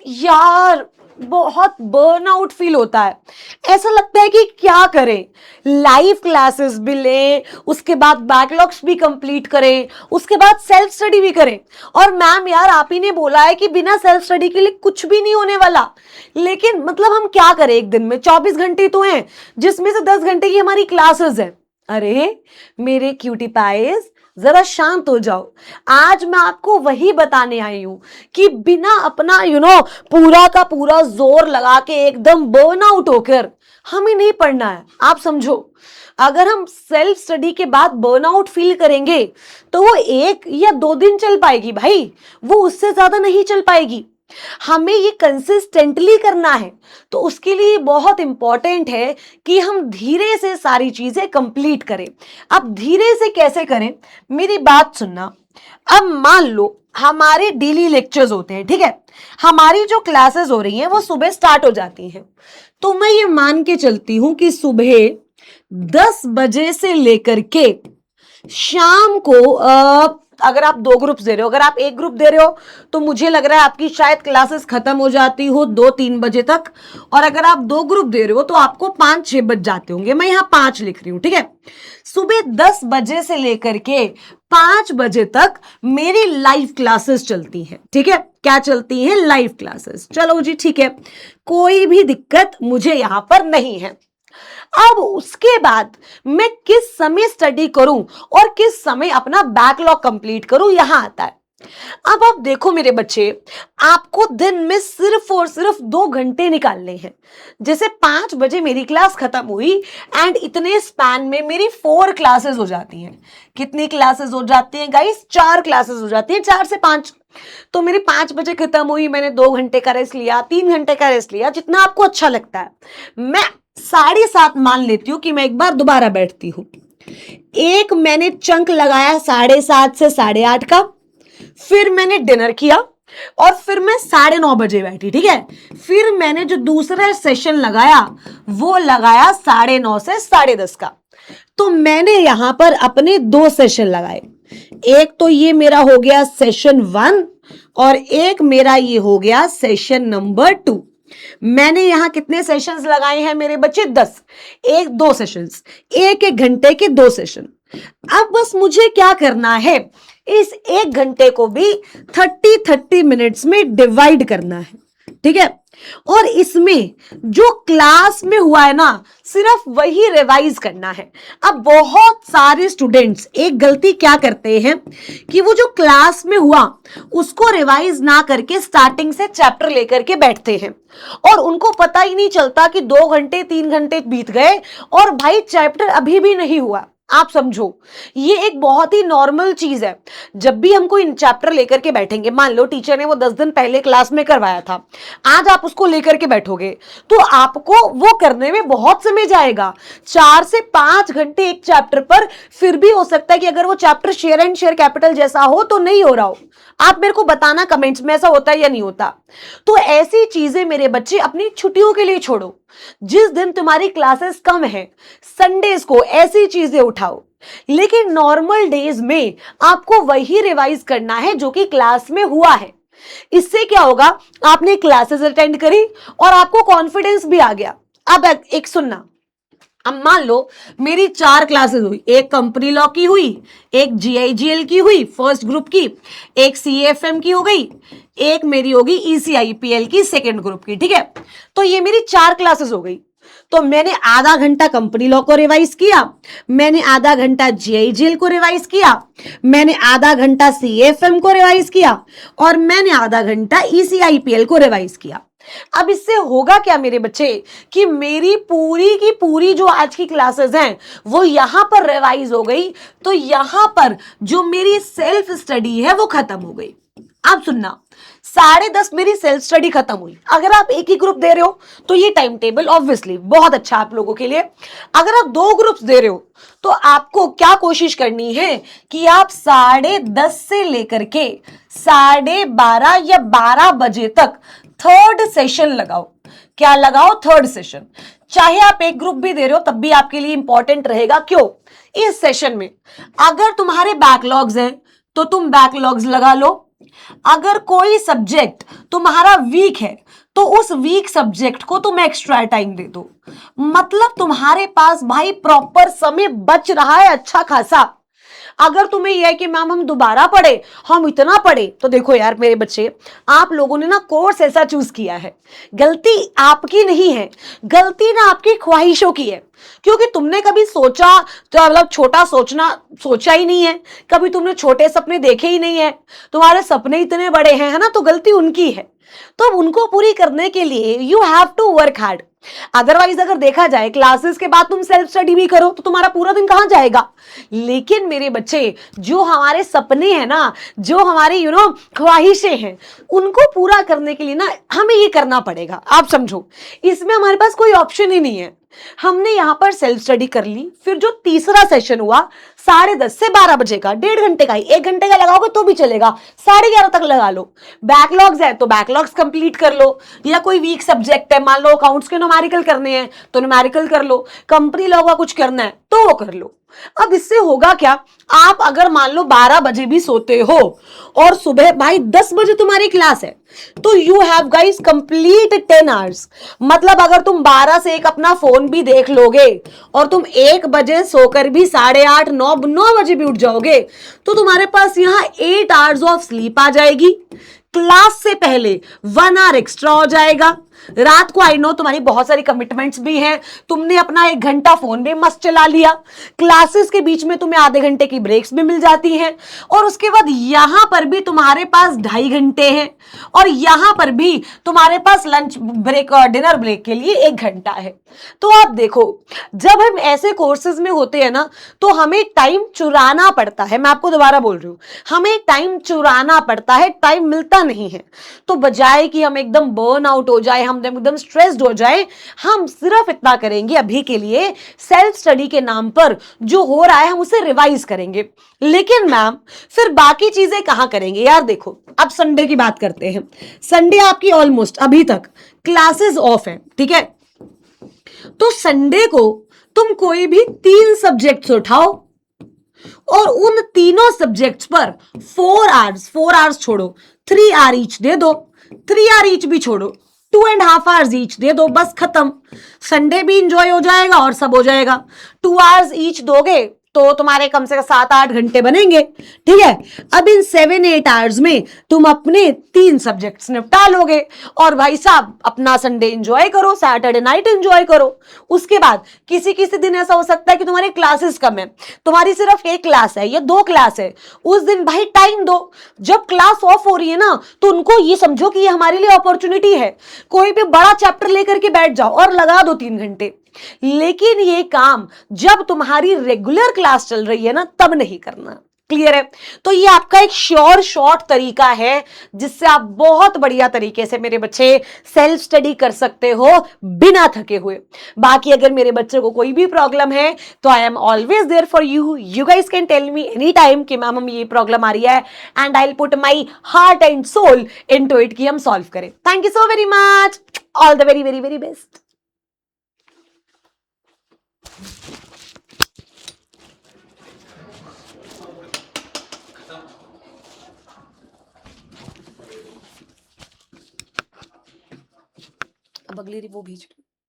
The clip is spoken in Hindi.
यार बहुत बर्नआउट फील होता है। ऐसा लगता है कि क्या करें, लाइव क्लासेस भी लें, उसके बाद बैकलॉग्स भी कंप्लीट करें, उसके बाद सेल्फ स्टडी भी करें। और मैम यार आप ही ने बोला है कि बिना सेल्फ स्टडी के लिए कुछ भी नहीं होने वाला। लेकिन मतलब हम क्या करें, एक दिन में 24 घंटे तो हैं जिसमें से 10 घंटे की हमारी क्लासेस है। अरे मेरे क्यूटी पाइज, जरा शांत हो जाओ। आज मैं आपको वही बताने आई हूं कि बिना अपना पूरा का पूरा जोर लगा के एकदम बर्न आउट होकर हमें नहीं पढ़ना है। आप समझो, अगर हम सेल्फ स्टडी के बाद बर्नआउट फील करेंगे तो वो 1 या 2 दिन चल पाएगी भाई, वो उससे ज्यादा नहीं चल पाएगी। हमें ये कंसिस्टेंटली करना है, तो उसके लिए बहुत इंपॉर्टेंट है कि हम धीरे से सारी चीजें कंप्लीट करें। अब धीरे से कैसे करें, मेरी बात सुनना। अब मान लो हमारे डेली लेक्चर्स होते हैं, ठीक है, हमारी जो क्लासेस हो रही हैं वो सुबह स्टार्ट हो जाती हैं। तो मैं ये मान के चलती हूं कि सुबह 10 बजे से लेकर के शाम को अगर आप 2 ग्रुप्स दे रहे हो, अगर आप 1 ग्रुप दे रहे हो तो मुझे लग रहा है आपकी शायद क्लासेस खत्म हो जाती हो 2-3 बजे तक। और अगर आप 2 ग्रुप दे रहे हो तो आपको 5-6 बज जाते होंगे। मैं यहां 5 लिख रही हूं, ठीक है। सुबह 10 बजे से लेकर के 5 बजे तक मेरी लाइव क्लासेस चलती हैं, ठीक है। क्या चलती हैं? Live classes. चलो जी ठीक है, कोई भी दिक्कत मुझे यहां पर नहीं है। अब उसके बाद मैं किस समय स्टडी करूं और किस समय अपना बैकलॉग कंप्लीट करूं, यहां आता है। अब आप देखो मेरे बच्चे, आपको दिन में सिर्फ और सिर्फ 2 घंटे निकालने हैं। जैसे 5 बजे मेरी क्लास खत्म हुई एंड इतने स्पैन में मेरी 4 क्लासेस हो जाती हैं। कितनी क्लासेस हो जाती हैं गाइस? 4 क्लासेस हो जाती हैं, 4 से 5। तो मेरी 5 बजे खत्म हुई, मैंने 2 घंटे का रेस्ट लिया, 3 घंटे का रेस्ट लिया, जितना आपको अच्छा लगता है। मैं 7:30 मान लेती हूं कि मैं एक बार दोबारा बैठती हूं। एक मैंने चंक लगाया 7:30 से 8:30 का, फिर मैंने डिनर किया और फिर मैं 9:30 बजे बैठी, ठीक है। फिर मैंने जो दूसरा सेशन लगाया वो लगाया 9:30 से 10:30 का। तो मैंने यहां पर अपने 2 सेशन लगाए। एक तो ये मेरा हो गया सेशन 1 और एक मेरा ये हो गया सेशन नंबर 2। मैंने यहां कितने सेशंस लगाए हैं मेरे बच्चे? 10। 2 सेशंस, 1 घंटे के 2 सेशन। अब बस मुझे क्या करना है, इस 1 घंटे को भी 30 मिनट्स में डिवाइड करना है, ठीक है। और इसमें जो क्लास में हुआ है ना, सिर्फ वही रिवाइज करना है। अब बहुत सारे स्टूडेंट्स एक गलती क्या करते हैं कि वो जो क्लास में हुआ उसको रिवाइज ना करके स्टार्टिंग से चैप्टर लेकर के बैठते हैं और उनको पता ही नहीं चलता कि 2 घंटे 3 घंटे बीत गए और भाई चैप्टर अभी भी नहीं हुआ। आप समझो, ये एक बहुत ही नॉर्मल चीज है। जब भी हम कोई चैप्टर लेकर के बैठेंगे, मान लो टीचर ने वो 10 दिन पहले क्लास में करवाया था, आज आप उसको लेकर के बैठोगे तो आपको वो करने में बहुत समय जाएगा, 4 से 5 घंटे एक चैप्टर पर। फिर भी हो सकता है कि अगर वो chapter share and share capital जैसा हो तो नहीं हो रहा हो। आप मेरे को बताना कमेंट्स में ऐसा होता है या नहीं होता। तो ऐसी चीजें मेरे बच्चे अपनी छुट्टियों के लिए छोड़ो। जिस दिन तुम्हारी क्लासेस कम है, संडेज को ऐसी चीजें उठाओ, लेकिन नॉर्मल डेज में आपको वही रिवाइज करना है जो कि क्लास में हुआ है। इससे क्या होगा, आपने क्लासेस अटेंड करी और आपको कॉन्फिडेंस भी आ गया। अब एक सुनना, अब मान लो मेरी 4 क्लासेस हुई, एक कंपनी लॉ की हुई, एक GIGL की हुई फर्स्ट ग्रुप की, एक CAFM की हो गई, एक मेरी होगी ECIPL की सेकंड ग्रुप की, ठीक है। तो ये मेरी 4 क्लासेस हो गई। तो मैंने आधा घंटा कंपनी लॉ को रिवाइज किया, मैंने आधा घंटा GIGL को रिवाइज किया, मैंने आधा घंटा CAFM को रिवाइज किया और मैंने आधा घंटा ECIPL को रिवाइज किया। अब इससे होगा क्या मेरे बच्चे कि मेरी पूरी की पूरी जो आज की क्लासेस हैं वो यहां पर रिवाइज हो गई। तो यहां पर जो मेरी सेल्फ स्टडी है वो खत्म हो गई। अब सुनना, 10:30 मेरी सेल्फ स्टडी खत्म हुई। अगर आप एक ही ग्रुप दे रहे हो तो ये टाइम टेबल ऑब्वियसली बहुत अच्छा आप लोगों के लिए। अगर आप 2 ग्रुप्स दे रहे हो तो आपको क्या कोशिश करनी है कि आप 10:30 से लेकर के 12:30 या 12 बजे तक 3rd सेशन लगाओ। क्या लगाओ? 3rd session. चाहे आप एक ग्रुप भी दे रहे हो तब भी आपके लिए इंपॉर्टेंट रहेगा। क्यों? इस सेशन में अगर तुम्हारे बैकलॉग्स हैं तो तुम बैकलॉग्स लगा लो, अगर कोई सब्जेक्ट तुम्हारा वीक है तो उस वीक सब्जेक्ट को तुम एक्स्ट्रा टाइम दे दो, मतलब तुम्हारे पास भाई प्रॉपर समय बच रहा है अच्छा खासा। अगर तुम्हें यह है कि मैम हम दोबारा पढ़े, हम इतना पढ़े, तो देखो यार मेरे बच्चे, आप लोगों ने ना कोर्स ऐसा चूज किया है, गलती आपकी नहीं है, गलती ना आपकी ख्वाहिशों की है, क्योंकि तुमने कभी सोचा, तो मतलब छोटा सोचना सोचा ही नहीं है, कभी तुमने छोटे सपने देखे ही नहीं है, तुम्हारे सपने इतने बड़े हैं, है ना, तो गलती उनकी है। तो उनको पूरी करने के लिए you have to work hard. Otherwise अगर देखा जाए क्लासेस के बाद तुम सेल्फ स्टडी भी करो तो तुम्हारा पूरा दिन कहां जाएगा। लेकिन मेरे बच्चे, जो हमारे सपने हैं ना, जो हमारी ख्वाहिशें हैं, उनको पूरा करने के लिए ना हमें ये करना पड़ेगा। आप समझो, इसमें हमारे पास कोई ऑप्शन ही नहीं है। हमने यहां पर सेल्फ स्टडी कर ली, फिर जो तीसरा सेशन हुआ 10:30 से 12 बजे का, 1.5 घंटे का ही, 1 घंटे का लगाओगे तो भी चलेगा, 11:30 तक लगा लो। बैकलॉग्स है तो बैकलॉग्स कंप्लीट कर लो, या कोई वीक सब्जेक्ट है, मान लो अकाउंट्स के न्यूमेरिकल करने हैं तो न्यूमेरिकल कर लो, कंपनी लॉ का कुछ करना है तो वो कर लो। अब इससे होगा क्या, आप अगर मान लो 12 बजे भी सोते हो और सुबह भाई 10 बजे तुम्हारी क्लास है, तो you have guys complete 10 hours. मतलब अगर तुम 12 से 1 अपना फोन भी देख लोगे और तुम 1 बजे सोकर भी 8:30 9 बजे भी उठ जाओगे, तो तुम्हारे पास यहां 8 आवर्स ऑफ स्लीप आ जाएगी। क्लास से पहले 1 आवर एक्स्ट्रा हो जाएगा। रात को आई नो तुम्हारी बहुत सारी कमिटमेंट्स भी हैं, तुमने अपना 1 घंटा फोन भी मस्त चला लिया, क्लासेस के बीच में तुम्हें आधे घंटे की ब्रेक्स भी मिल जाती हैं, और उसके बाद यहां पर भी तुम्हारे पास 2.5 घंटे हैं, और यहां पर भी तुम्हारे पास लंच ब्रेक और डिनर ब्रेक के लिए 1 घंटा है। तो आप देखो, जब हम ऐसे कोर्सेज में होते हैं ना, तो हमें टाइम चुराना पड़ता है। मैं आपको दोबारा बोल रही हूं, हमें टाइम चुराना पड़ता है, टाइम मिलता नहीं है। तो बजाय कि हम एकदम बर्न आउट हो जाए, हम एकदम स्ट्रेस्ड हो जाए, हम सिर्फ इतना करेंगे अभी के लिए, सेल्फ स्टडी के नाम पर जो हो रहा है हम उसे रिवाइज करेंगे। लेकिन मैम फिर बाकी चीजें कहां करेंगे यार। देखो, अब संडे की बात करते हैं। संडे आपकी ऑलमोस्ट अभी तक क्लासेस ऑफ है, ठीक है, तो संडे को तुम कोई भी 3 सब्जेक्ट्स उठाओ और उन तीनों सब्जेक्ट्स पर 4 आवर्स छोड़ो, 3 आवर ईच दे दो, 3 आवर ईच भी छोड़ो, 2.5 आवर्स ईच दे दो, बस खत्म। संडे भी इंजॉय हो जाएगा और सब हो जाएगा। 2 आवर्स ईच दोगे तो तुम्हारे कम से कम 7-8 घंटे बनेंगे, ठीक है। अब इन 7-8 आवर्स में तुम अपने 3 सब्जेक्ट्स निपटा लोगे, और भाई साहब अपना संडे एंजॉय करो, सैटरडे नाइट एंजॉय करो। उसके बाद किसी किसी दिन ऐसा हो सकता है कि तुम्हारी क्लासेस कम है, तुम्हारी सिर्फ 1 क्लास है या 2 क्लास है, उस दिन भाई टाइम दो। जब क्लास ऑफ हो रही है ना, तो उनको ये समझो कि ये हमारे लिए अपॉर्चुनिटी है, कोई भी बड़ा चैप्टर लेकर के बैठ जाओ और लगा दो 3 घंटे। लेकिन ये काम जब तुम्हारी रेगुलर क्लास चल रही है ना, तब नहीं करना। क्लियर है। तो ये आपका एक श्योर शॉर्ट तरीका है जिससे आप बहुत बढ़िया तरीके से मेरे बच्चे सेल्फ स्टडी कर सकते हो बिना थके हुए। बाकी अगर मेरे बच्चे को कोई भी प्रॉब्लम है तो I am always there for you. You guys can tell me any time कि मैम हम ये प्रॉब्लम आ रही है, and I will put my heart and soul into it कि हम सॉल्व करें। Thank you so very much, all the very very very best. अब अगली वो भेज